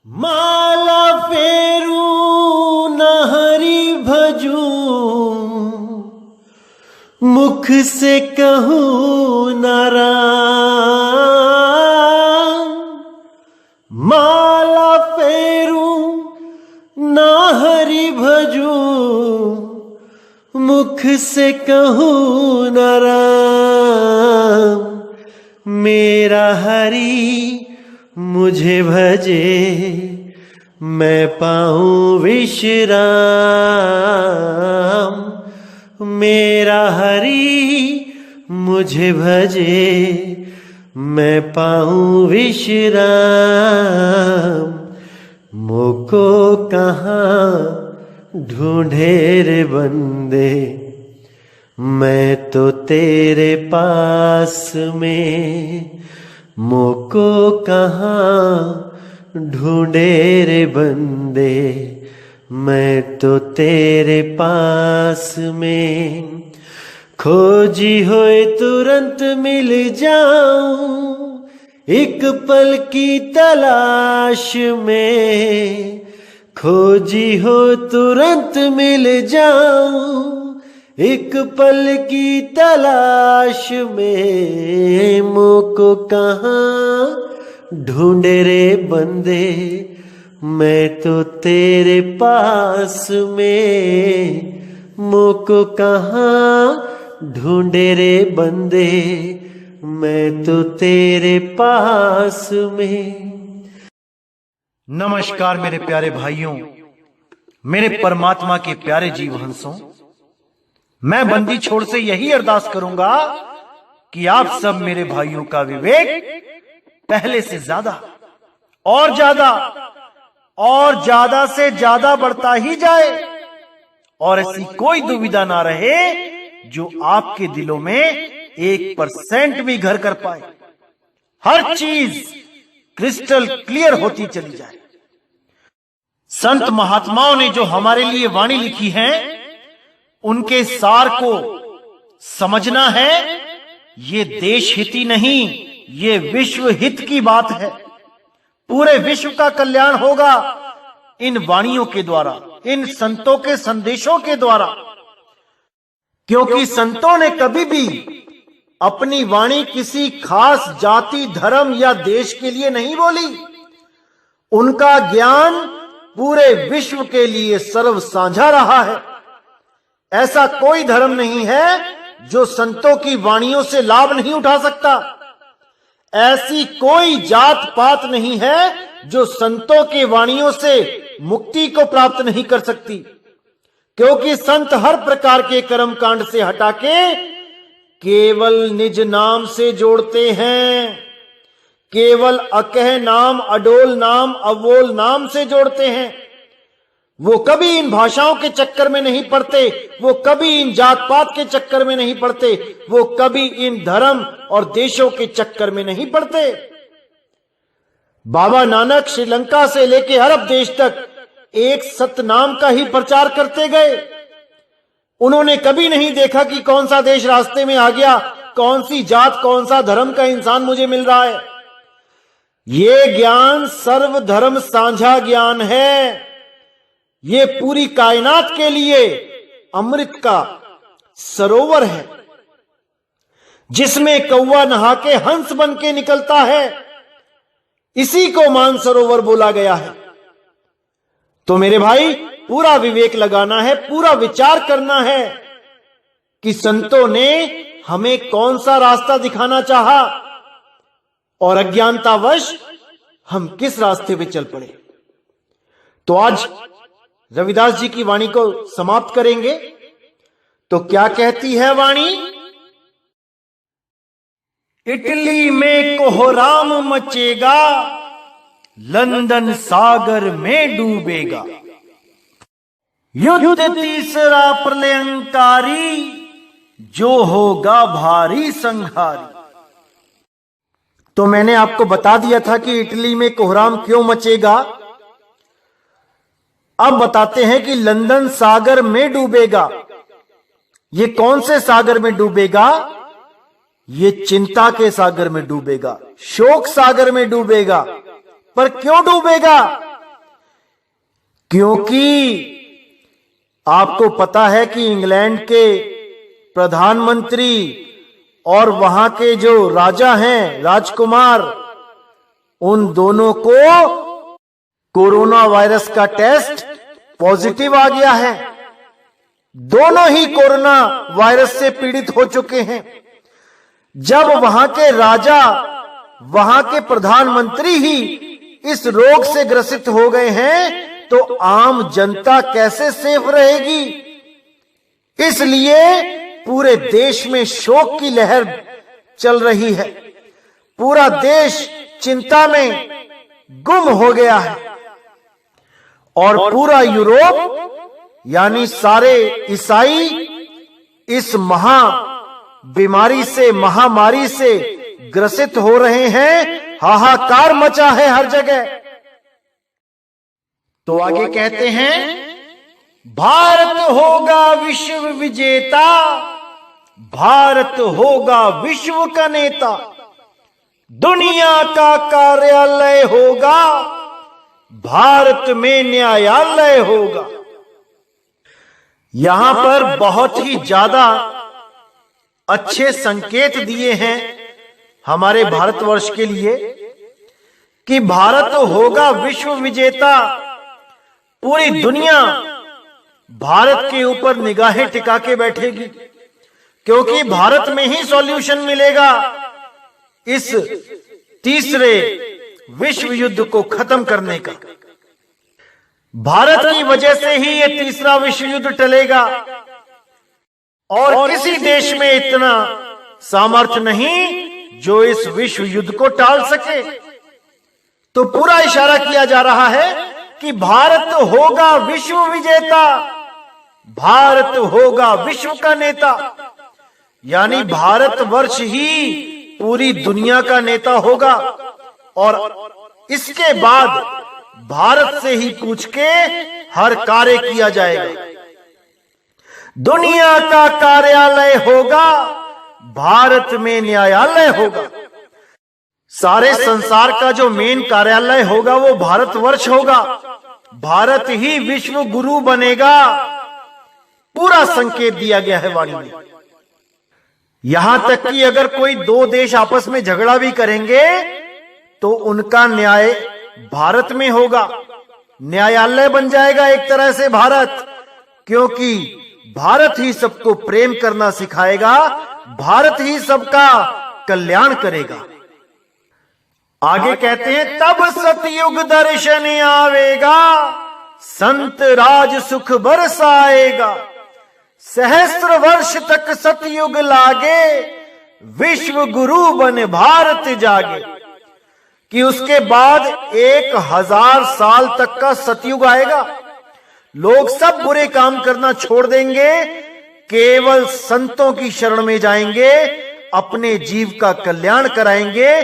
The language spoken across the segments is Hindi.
माला फेरू न हरि भजू, मुख से कहूँ न राम। माला फेरू न हरि भजू, मुख से कहूँ न राम। मेरा हरि मुझे भजे, मैं पाऊं विश्राम। मेरा हरि मुझे भजे, मैं पाऊं विश्राम। मोको कहाँ ढूंढे रे बंदे, मैं तो तेरे पास में। मोको कहाँ ढूंढे रे बंदे, मैं तो तेरे पास में। खोजी होए तुरंत मिल जाऊं, एक पल की तलाश में। खोजी हो तुरंत मिल जाऊं, एक पल की तलाश में। मोको कहाँ ढूंढे रे बंदे, मैं तो तेरे पास में। मोको कहाँ ढूंढे रे बंदे, मैं तो तेरे पास में। नमस्कार मेरे प्यारे भाइयों, मेरे परमात्मा के प्यारे जीव हंसों। मैं बंदी छोड़ से यही अरदास करूंगा कि आप सब मेरे भाइयों का विवेक पहले से ज्यादा और ज्यादा से ज्यादा बढ़ता ही जाए, और ऐसी कोई दुविधा ना रहे जो आपके दिलों में 1% भी घर कर पाए। हर चीज क्रिस्टल क्लियर होती चली जाए। संत महात्माओं ने जो हमारे लिए वाणी लिखी है, उनके सार को समझना है। ये देश हित ही नहीं, ये विश्व हित की बात है। पूरे विश्व का कल्याण होगा इन वाणियों के द्वारा, इन संतों के संदेशों के द्वारा। क्योंकि संतों ने कभी भी अपनी वाणी किसी खास जाति, धर्म या देश के लिए नहीं बोली। उनका ज्ञान पूरे विश्व के लिए सर्व साझा रहा है। ऐसा कोई धर्म नहीं है जो संतों की वाणियों से लाभ नहीं उठा सकता। ऐसी कोई जात पात नहीं है जो संतों के वाणियों से मुक्ति को प्राप्त नहीं कर सकती। क्योंकि संत हर प्रकार के कर्म कांड से हटा के केवल निज नाम से जोड़ते हैं। केवल अकह नाम, अडोल नाम, अवोल नाम से जोड़ते हैं। वो कभी इन भाषाओं के चक्कर में नहीं पड़ते, वो कभी इन जात पात के चक्कर में नहीं पड़ते, वो कभी इन धर्म और देशों के चक्कर में नहीं पड़ते। बाबा नानक श्रीलंका से लेकर अरब देश तक एक सतनाम का ही प्रचार करते गए। उन्होंने कभी नहीं देखा कि कौन सा देश रास्ते में आ गया, कौन सी जात, कौन सा धर्म का इंसान मुझे मिल रहा है। ये ज्ञान सर्वधर्म साझा ज्ञान है। ये पूरी कायनात के लिए अमृत का सरोवर है, जिसमें कौवा नहा के हंस बन के निकलता है। इसी को मानसरोवर बोला गया है। तो मेरे भाई, पूरा विवेक लगाना है, पूरा विचार करना है कि संतों ने हमें कौन सा रास्ता दिखाना चाहा और अज्ञानतावश हम किस रास्ते पे चल पड़े। तो आज रविदास जी की वाणी को समाप्त करेंगे। तो क्या कहती है वाणी? इटली में कोहराम मचेगा, लंदन सागर में डूबेगा। युद्ध तीसरा प्रलयंकारी, जो होगा भारी संहारी। तो मैंने आपको बता दिया था कि इटली में कोहराम क्यों मचेगा। अब बताते हैं कि लंदन सागर में डूबेगा। ये कौन से सागर में डूबेगा? ये चिंता के सागर में डूबेगा, शोक सागर में डूबेगा। पर क्यों डूबेगा? क्योंकि आपको पता है कि इंग्लैंड के प्रधानमंत्री और वहां के जो राजा हैं, राजकुमार, उन दोनों को कोरोना वायरस का टेस्ट पॉजिटिव आ गया है। दोनों ही कोरोना वायरस से पीड़ित हो चुके हैं। जब वहां के राजा, वहां के प्रधानमंत्री ही इस रोग से ग्रसित हो गए हैं, तो आम जनता कैसे सेफ रहेगी? इसलिए पूरे देश में शोक की लहर चल रही है। पूरा देश चिंता में गुम हो गया है और पूरा यूरोप यानी सारे ईसाई इस बीमारी से, महामारी से ग्रसित हो रहे हैं। हाहाकार मचा है हर जगह। तो आगे कहते हैं, भारत होगा विश्व विजेता, भारत होगा विश्व का नेता, दुनिया का कार्यालय होगा, भारत में न्यायालय होगा। यहां पर बहुत ही ज्यादा अच्छे संकेत दिए हैं हमारे भारतवर्ष के लिए कि भारत होगा विश्व विजेता। पूरी दुनिया भारत के ऊपर निगाहें टिका के बैठेगी, क्योंकि भारत में ही सॉल्यूशन मिलेगा इस तीसरे विश्व युद्ध को खत्म करने का। भारत की वजह से ही यह तीसरा विश्व युद्ध टलेगा और किसी देश में इतना सामर्थ्य नहीं जो इस विश्व युद्ध को टाल सके। तो पूरा इशारा किया जा रहा है कि भारत होगा विश्व विजेता, भारत होगा विश्व का नेता, यानी भारतवर्ष ही पूरी दुनिया का नेता होगा और इसके बाद भारत से ही पूछ के हर कार्य किया जाएगा। दुनिया का कार्यालय होगा, भारत में न्यायालय होगा। सारे संसार का जो मेन कार्यालय होगा वो भारतवर्ष होगा। भारत ही विश्व गुरु बनेगा। पूरा संकेत दिया गया है वाणी में। यहां तक कि अगर कोई दो देश आपस में झगड़ा भी करेंगे तो उनका न्याय भारत में होगा। न्यायालय बन जाएगा एक तरह से भारत, क्योंकि भारत ही सबको प्रेम करना सिखाएगा, भारत ही सबका कल्याण करेगा। आगे कहते हैं, तब सतयुग दर्शन आवेगा, संत राज सुख बरसाएगा, सहस्त्र वर्ष तक सतयुग लागे, विश्व गुरु बन भारत जागे। कि उसके बाद 1000 साल तक का सतयुग आएगा। लोग सब बुरे काम करना छोड़ देंगे, केवल संतों की शरण में जाएंगे, अपने जीव का कल्याण कराएंगे,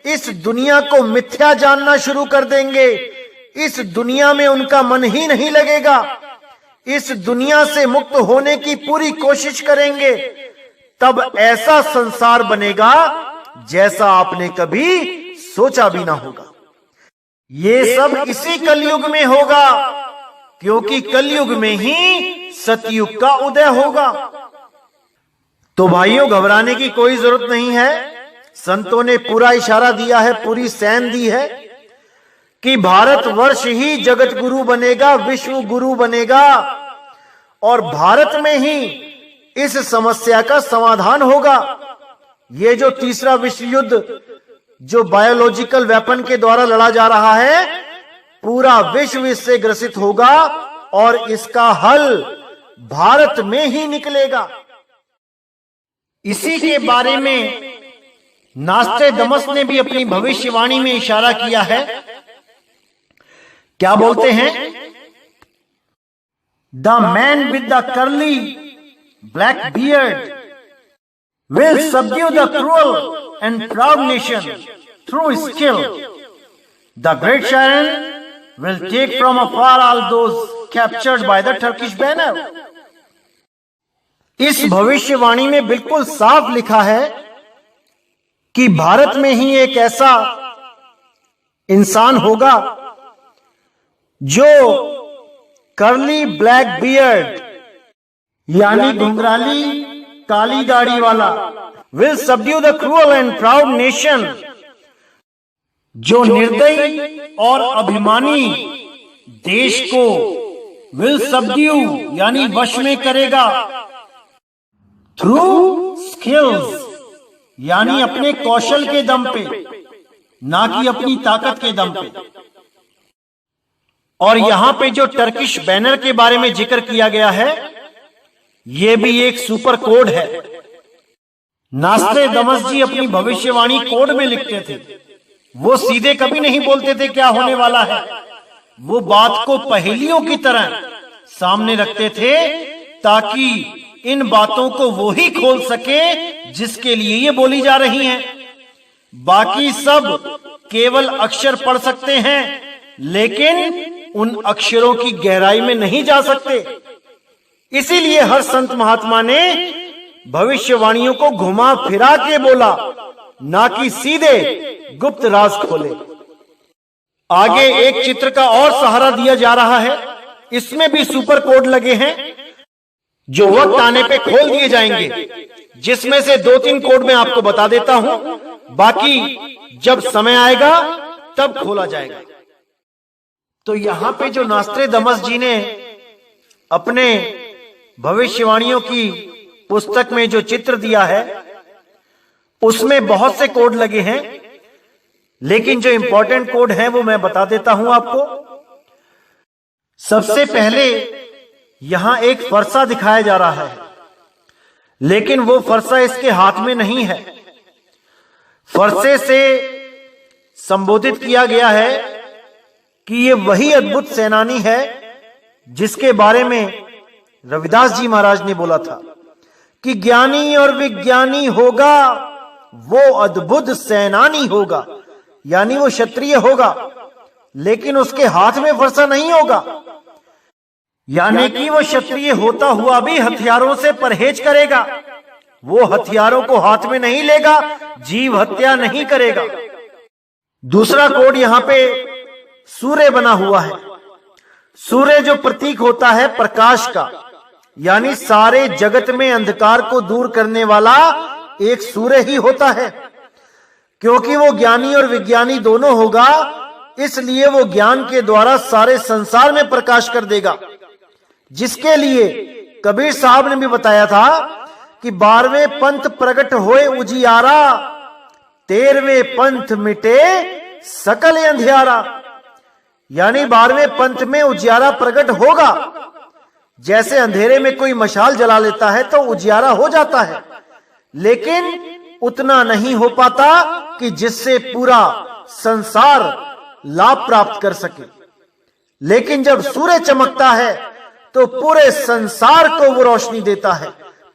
इस दुनिया को मिथ्या जानना शुरू कर देंगे। इस दुनिया में उनका मन ही नहीं लगेगा। इस दुनिया से मुक्त होने की पूरी कोशिश करेंगे। तब ऐसा संसार बनेगा जैसा आपने कभी सोचा भी ना होगा। ये सब इसी कलयुग में होगा, क्योंकि कलयुग में ही सतयुग का उदय होगा। तो भाइयों, घबराने की कोई जरूरत नहीं है। संतों ने पूरा इशारा दिया है, पूरी सैन दी है कि भारतवर्ष ही जगत गुरु बनेगा, विश्व गुरु बनेगा और भारत में ही इस समस्या का समाधान होगा। ये जो तीसरा विश्व युद्ध जो बायोलॉजिकल वेपन के द्वारा लड़ा जा रहा है, पूरा विश्व इससे ग्रसित होगा और इसका हल भारत में ही निकलेगा। इसी के बारे में नास्टेडमस ने भी अपनी भविष्यवाणी में इशारा किया है। क्या बोलते हैं? The man with the curly black beard will subdue the cruel and proud nation through skill. The great Sharon will take from afar all those captured by the Turkish banner. इस भविष्यवाणी में बिल्कुल साफ लिखा है कि भारत में ही एक ऐसा इंसान होगा जो कर्ली ब्लैक बियर्ड यानी घुंघराली काली दाढ़ी वाला, will subdue the cruel and proud nation, जो निर्दयी और अभिमानी देश को विल सबड्यू यानी वश में करेगा, थ्रू स्किल्स यानी अपने कौशल के दम पे, ना कि अपनी ताकत के दम पे। और यहां पे जो टर्किश बैनर के बारे में जिक्र किया गया है, यह भी एक सुपर कोड है। नास्ट्रेदामस जी अपनी भविष्यवाणी कोड में लिखते थे। वो सीधे कभी नहीं बोलते थे क्या होने वाला है, वो बात को पहेलियों की तरह सामने रखते थे ताकि इन बातों को वो ही खोल सके जिसके लिए ये बोली जा रही हैं। बाकी सब केवल अक्षर पढ़ सकते हैं, लेकिन उन अक्षरों की गहराई में नहीं जा सकते। इसीलिए हर संत महात्मा ने भविष्यवाणियों को घुमा फिरा के बोला, ना कि सीधे गुप्त राज खोले। आगे एक चित्र का और सहारा दिया जा रहा है, इसमें भी सुपर कोड लगे हैं जो वक्त आने पे खोल दिए जाएंगे, जिसमें से 2-3 कोड मैं आपको बता देता हूं, बाकी जब समय आएगा तब खोला जाएगा। तो यहां पे जो नास्ट्रेदामस जी ने अपने भविष्यवाणियों की पुस्तक में जो चित्र दिया है, उसमें बहुत से कोड लगे हैं, लेकिन जो इंपॉर्टेंट कोड है वो मैं बता देता हूं आपको। सबसे पहले यहां एक फरसा दिखाया जा रहा है, लेकिन वो फरसा इसके हाथ में नहीं है। फरसे से संबोधित किया गया है कि ये वही अद्भुत सेनानी है जिसके बारे में रविदास जी महाराज ने बोला था कि ज्ञानी और विज्ञानी होगा वो अद्भुत सेनानी होगा, यानी वो क्षत्रिय होगा, लेकिन उसके हाथ में फरसा नहीं होगा, यानी कि वो क्षत्रिय होता हुआ भी हथियारों से परहेज करेगा। वो हथियारों को हाथ में नहीं लेगा, जीव हत्या नहीं करेगा। दूसरा कोड यहां पे सूर्य बना हुआ है। सूर्य जो प्रतीक होता है प्रकाश का, यानी सारे जगत में अंधकार को दूर करने वाला एक सूर्य ही होता है। क्योंकि वो ज्ञानी और विज्ञानी दोनों होगा, इसलिए वो ज्ञान के द्वारा सारे संसार में प्रकाश कर देगा, जिसके लिए कबीर साहब ने भी बताया था कि 12वें पंथ प्रकट होए उजियारा, 13वें पंथ मिटे सकल अंधियारा। यानी 12वें पंथ में उजियारा प्रकट होगा। जैसे अंधेरे में कोई मशाल जला लेता है तो उजियारा हो जाता है, लेकिन उतना नहीं हो पाता कि जिससे पूरा संसार लाभ प्राप्त कर सके। लेकिन जब सूर्य चमकता है तो पूरे संसार को वो रोशनी देता है,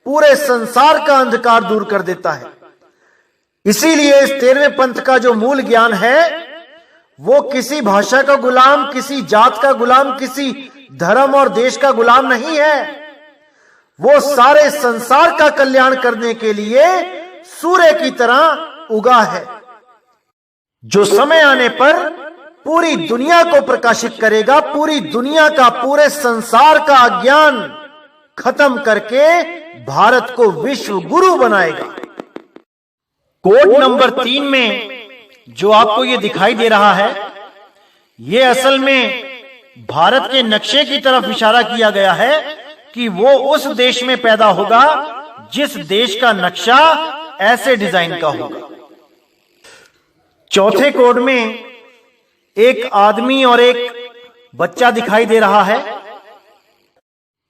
पूरे संसार का अंधकार दूर कर देता है। इसीलिए इस 13वें पंथ का जो मूल ज्ञान है वो किसी भाषा का गुलाम, किसी जात का गुलाम, किसी धर्म और देश का गुलाम नहीं है। वो सारे संसार का कल्याण करने के लिए सूर्य की तरह उगा है, जो समय आने पर पूरी दुनिया को प्रकाशित करेगा, पूरी दुनिया का, पूरे संसार का अज्ञान खत्म करके भारत को विश्व गुरु बनाएगा। कोड नंबर 3 में जो आपको ये दिखाई दे रहा है, ये असल में भारत के नक्शे की तरफ इशारा किया गया है कि वो उस देश में पैदा होगा जिस देश का नक्शा ऐसे डिजाइन का होगा। चौथे कोड में एक आदमी और एक बच्चा दिखाई दे रहा है,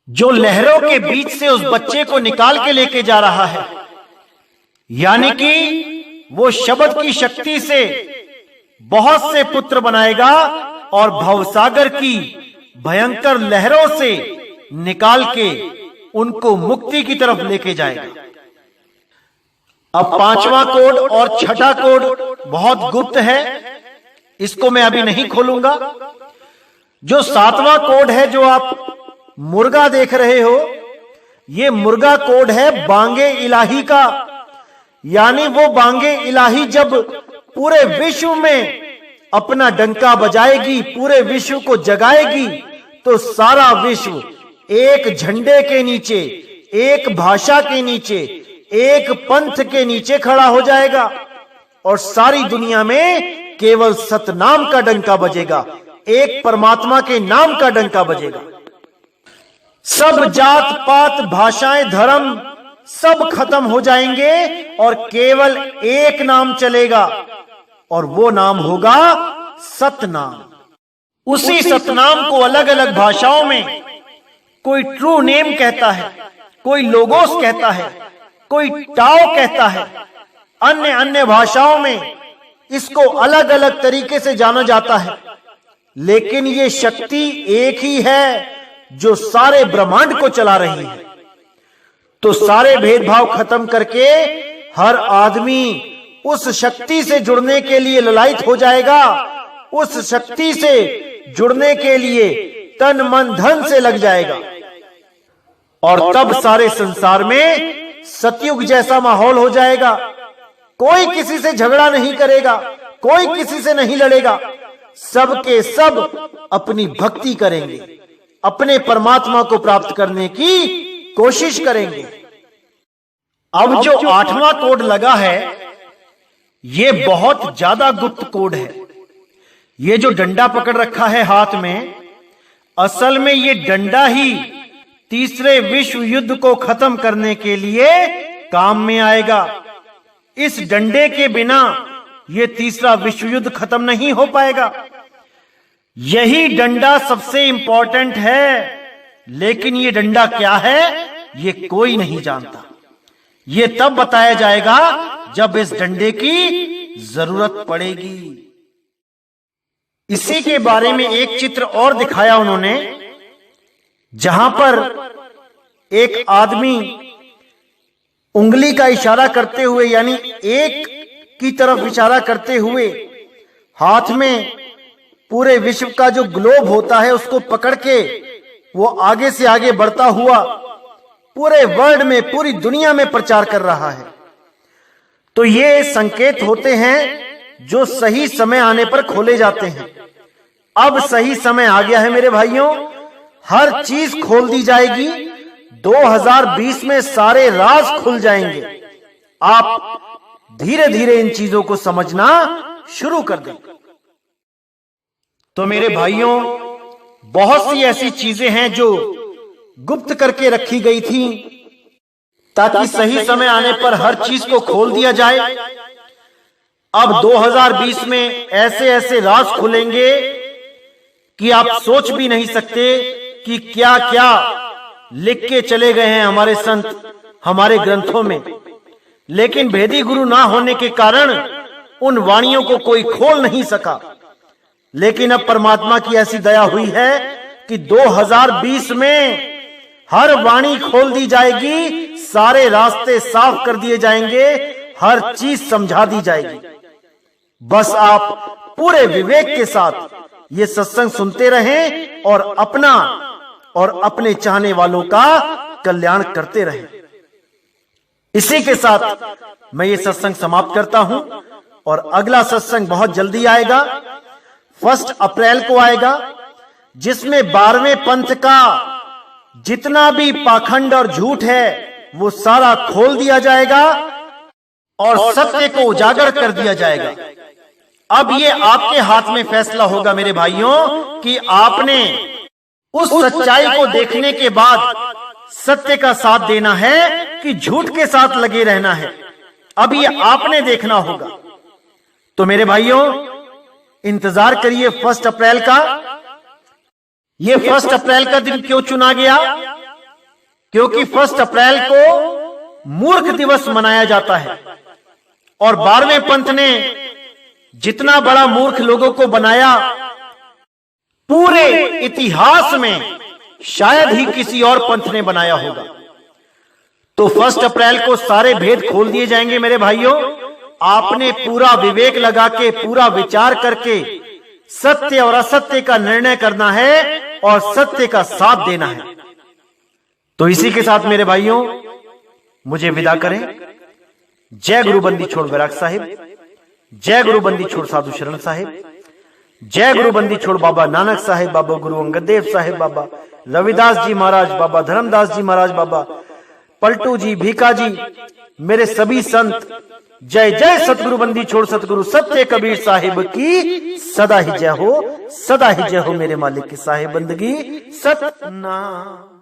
जो लहरों के बीच से उस बच्चे को निकाल के लेके जा रहा है। यानी कि वो शब्द की शक्ति से बहुत से पुत्र बनाएगा और भवसागर की भयंकर लहरों से निकाल के उनको मुक्ति की तरफ लेके जाएगा। अब 5वां कोड और 6ठा कोड बहुत गुप्त है, इसको मैं अभी नहीं खोलूंगा। जो 7वां कोड है, जो आप मुर्गा देख रहे हो, ये मुर्गा कोड है बांगे इलाही का। यानी वो बांगे इलाही जब पूरे विश्व में अपना डंका बजाएगी, पूरे विश्व को जगाएगी, तो सारा विश्व एक झंडे के नीचे, एक भाषा के नीचे, एक पंथ के नीचे खड़ा हो जाएगा और सारी दुनिया में केवल सतनाम का डंका बजेगा, एक परमात्मा के नाम का डंका बजेगा। सब जात पात, भाषाएं, धर्म सब खत्म हो जाएंगे और केवल एक नाम चलेगा और वो नाम होगा सतनाम। उसी सतनाम को अलग अलग भाषाओं में कोई ट्रू नेम कहता है, कोई लोगोस कहता है, कोई टाओ कहता है, अन्य अन्य भाषाओं में इसको अलग अलग तरीके से जाना जाता है, लेकिन ये शक्ति एक ही है जो सारे ब्रह्मांड को चला रही है। तो सारे भेदभाव खत्म करके हर आदमी उस शक्ति से जुड़ने के लिए ललायत हो जाएगा, उस शक्ति से जुड़ने के लिए तन मन धन से लग जाएगा और तब सारे संसार में सतयुग जैसा माहौल हो जाएगा। कोई किसी से झगड़ा नहीं करेगा, कोई किसी से नहीं लड़ेगा, सबके सब अपनी भक्ति करेंगे, अपने परमात्मा को प्राप्त करने की कोशिश करेंगे। अब जो 8वां कोड लगा है, ये बहुत ज्यादा गुप्त कोड है। ये जो डंडा पकड़ रखा है हाथ में, असल में ये डंडा ही तीसरे विश्व युद्ध को खत्म करने के लिए काम में आएगा। इस डंडे के बिना ये तीसरा विश्व युद्ध खत्म नहीं हो पाएगा। यही डंडा सबसे इंपॉर्टेंट है, लेकिन ये डंडा क्या है ये कोई नहीं जानता। ये तब बताया जाएगा जब इस डंडे की जरूरत पड़ेगी। इसी के बारे में एक चित्र और दिखाया उन्होंने, जहां पर एक आदमी उंगली का इशारा करते हुए, यानी एक की तरफ इशारा करते हुए, हाथ में पूरे विश्व का जो ग्लोब होता है उसको पकड़ के वो आगे से आगे बढ़ता हुआ पूरे वर्ल्ड में, पूरी दुनिया में प्रचार कर रहा है। तो ये संकेत होते हैं जो सही समय आने पर खोले जाते हैं। अब सही समय आ गया है मेरे भाइयों, हर चीज खोल दी जाएगी। 2020 में सारे राज खुल जाएंगे। आप धीरे धीरे इन चीजों को समझना शुरू कर दें। तो मेरे भाइयों, बहुत सी ऐसी चीजें हैं जो गुप्त करके रखी गई थी ताकि सही समय आने पर हर चीज को खोल दिया जाए। अब 2020 में ऐसे ऐसे राज खुलेंगे कि आप सोच भी नहीं सकते कि क्या क्या लिख के चले गए हैं हमारे संत हमारे ग्रंथों में। लेकिन भेदी गुरु ना होने के कारण उन वाणियों को कोई खोल नहीं सका। लेकिन अब परमात्मा की ऐसी दया हुई है कि 2020 में हर वाणी खोल दी जाएगी, सारे रास्ते साफ कर दिए जाएंगे, हर चीज समझा दी जाएगी। बस आप पूरे विवेक के साथ ये सत्संग सुनते रहें और अपना और अपने चाहने वालों का कल्याण करते रहें। इसी के साथ मैं ये सत्संग समाप्त करता हूं और अगला सत्संग बहुत जल्दी आएगा। 1 अप्रैल को आएगा, जिसमें 12वें पंथ का जितना भी पाखंड और झूठ है वो सारा खोल दिया जाएगा और सत्य को उजागर कर दिया जाएगा। अब ये आपके हाथ में फैसला होगा मेरे भाइयों कि आपने उस सच्चाई को देखने के बाद सत्य का साथ देना है कि झूठ के साथ लगे रहना है। अब ये आपने देखना होगा। तो मेरे भाइयों, इंतजार करिए 1 अप्रैल का। ये 1 अप्रैल का दिन क्यों चुना गया? क्योंकि 1 अप्रैल को मूर्ख दिवस मनाया जाता है और 12वें पंथ ने जितना बड़ा मूर्ख लोगों को बनाया, पूरे इतिहास में शायद ही किसी और पंथ ने बनाया होगा। तो 1 अप्रैल को सारे भेद खोल दिए जाएंगे मेरे भाइयों। आपने पूरा विवेक लगा के, पूरा विचार करके सत्य और असत्य का निर्णय करना है और सत्य का साथ देना है। तो इसी के साथ मेरे भाइयों, मुझे विदा करें। जय गुरु बंदी छोड़ बैराग साहिब, जय गुरु बंदी छोड़ साधु शरण साहिब, जय गुरु बंदी छोड़ बाबा नानक साहिब बाबा, गुरु अंगद देव साहिब बाबा, रविदास जी महाराज बाबा, धर्मदास जी महाराज बाबा, पलटू जी, भीखा जी, मेरे सभी संत। जय जय सतगुरु बंदी छोड़ सतगुरु सत्य कबीर साहिब की सदा ही जय हो, सदा ही जय हो मेरे मालिक की साहिब बंदगी सतनाम।